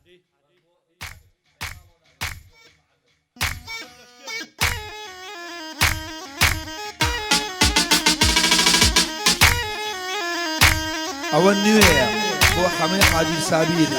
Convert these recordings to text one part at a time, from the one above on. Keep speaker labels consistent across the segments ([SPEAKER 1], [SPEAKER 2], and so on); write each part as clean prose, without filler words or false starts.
[SPEAKER 1] ئەوە نوێیە بۆ حەمەی حاجی سابیر.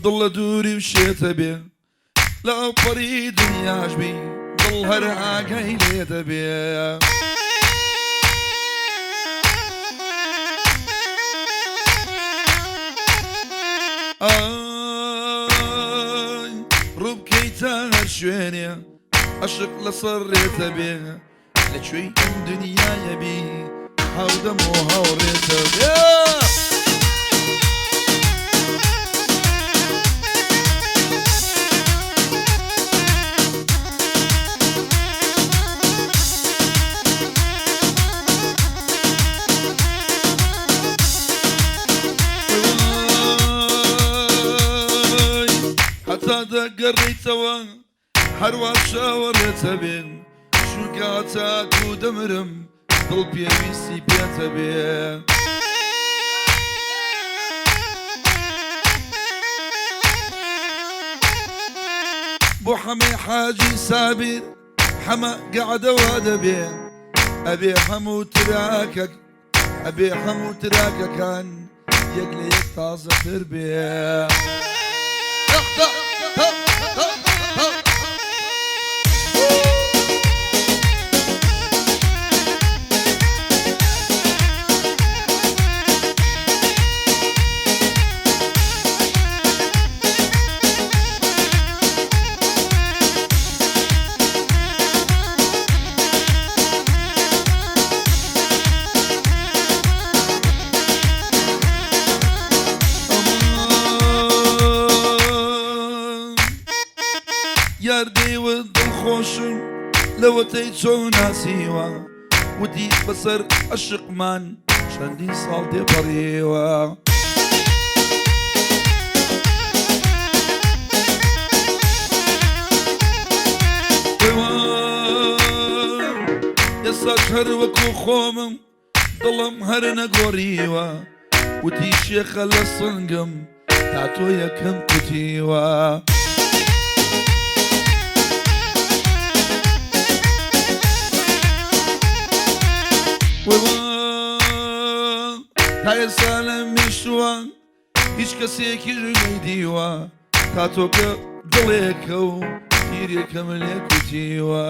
[SPEAKER 1] ضل دوري وشيت بيه لا بري دنيا عجبي ضل هرعاقي ليت بيه ربكي تاهر شويني أشق لصريت بيه لشوي دنيا يبي حاودم وهوريت بيه قريتوا حروا شاورت بين شوكاتك ودمرم قلبي ويسي بيت بين بو حمي حاجي سابر حما قاعد واد بين ابي حمو تراكك ابي حمو تراكك كان يقلي طازه تربيه ياردي والضل خوشم لو تيجو ناسيوا ودي بصر الشقمان شندي صالدي بريوا يسا شهر وكو خومم ضلم هرنا قوريوا ودي شيخ الصنقم تاتو يكم كتيوا هاي سالم مشوان هیچ کەسێکی نەیدیوە تا تۆکە دڵێکە و تیرێکەم لێ کوتیوە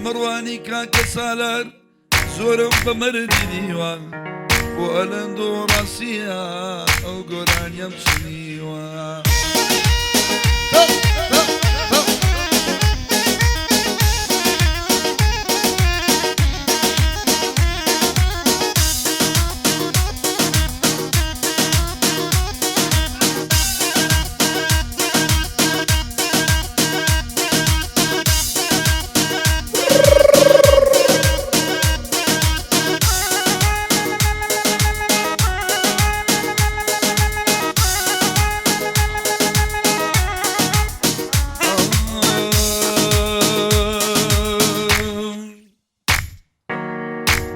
[SPEAKER 1] مڕوانی کاکە سالار زۆرم بە مەردی دیوە بۆ ئەلەند و ڕاستیە ئەو گۆرانیم چنیوە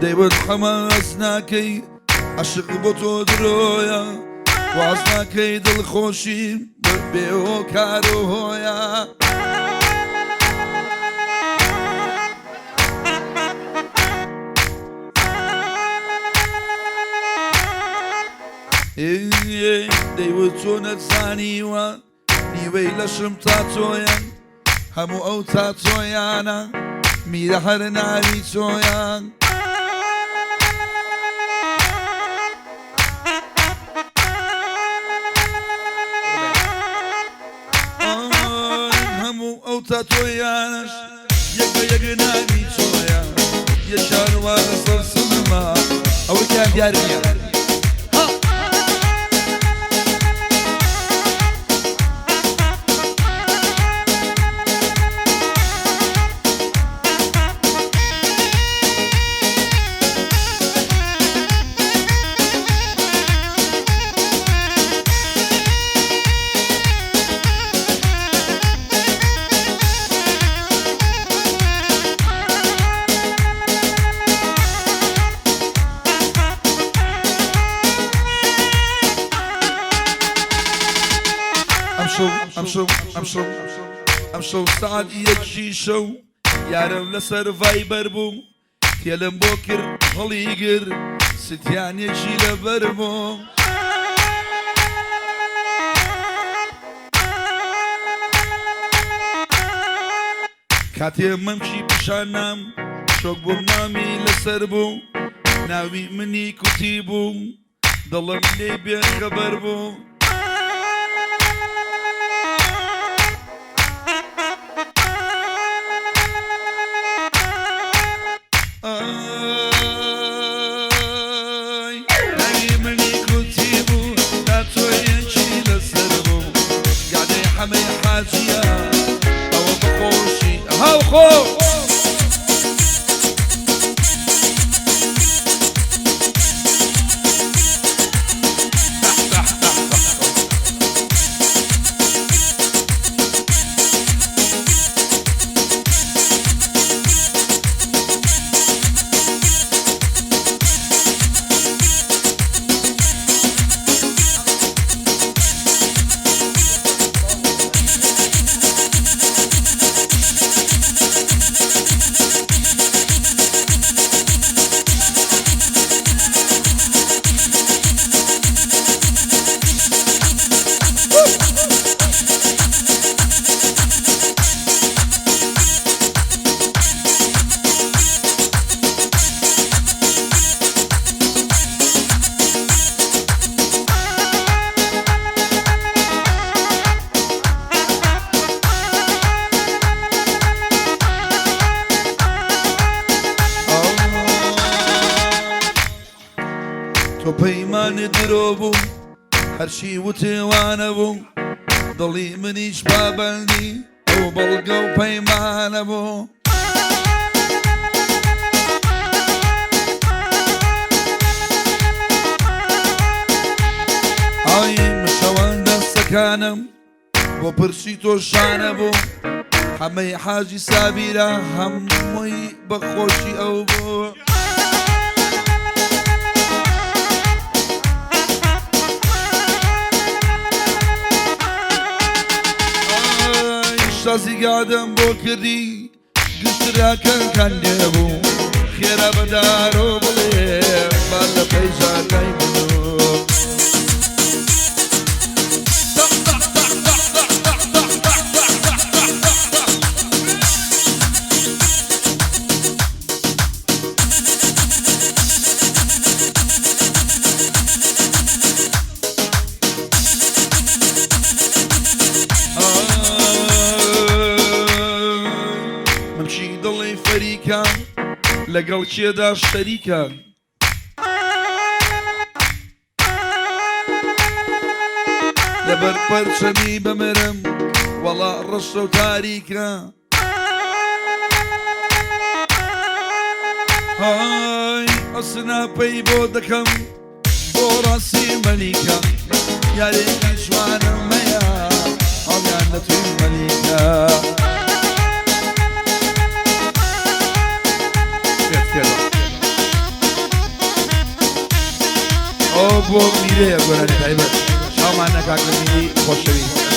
[SPEAKER 1] دەیوت حەماس ناکەی عەشق بۆ تۆ درۆیە واز ناکەی دڵخۆشیم بێوە کار و هۆیە دەیوت تۆ نەتزانیوە نیوەی لەشم تا تۆیان هەموو ئەو تا تۆیانە میرە هەر ناوی تۆیان هەموو ئەو تا تۆیانش یەک بە یەک ناوی تۆیان یەشاروا لەسەر سنما ئەوەیان دیار نییە ئەم شەو سعات یەکی شەو یارم لەسەر ڤایبەر بوو تێلم بۆ کرد هەڵی گر ستیانێکی لەبەر بوو کاتێ مەمشی پیشانام شۆک بووم نامی لەسەر بوو ناوی منی کوتی بوو دڵم لێ بێخەبەر بوو تۆ پەیمانت درۆ بوو هەرچی وتێوانە بوو دڵی منیش پابەندی ئەو بەڵگە و پەیمانە بوو ئای مشەوان دەستەکانم بۆ پرسی تۆ شانە بوو هەمەی حاجی سابیرە هەمووی بەخۆشی ئەو بوو شازیگادم بۆ کردی گشتراکەکان لێبوو خێرا بەدارۆ بڵێ با لە پەیژاکای بوو لەگەڵ کێدا شەریکە لەبەر پەرچەمی بمرم وەڵا ڕەشە و تاریکە های ئەسناپەی بۆ دەکەم بۆ ڕاستی مەلیکە یارێکی جوانم مەیە هەڵیان نەتوی مەلیکە بۆ میرەیە گۆرانی تایبەت چاومان نەکات لە میری خۆشەویست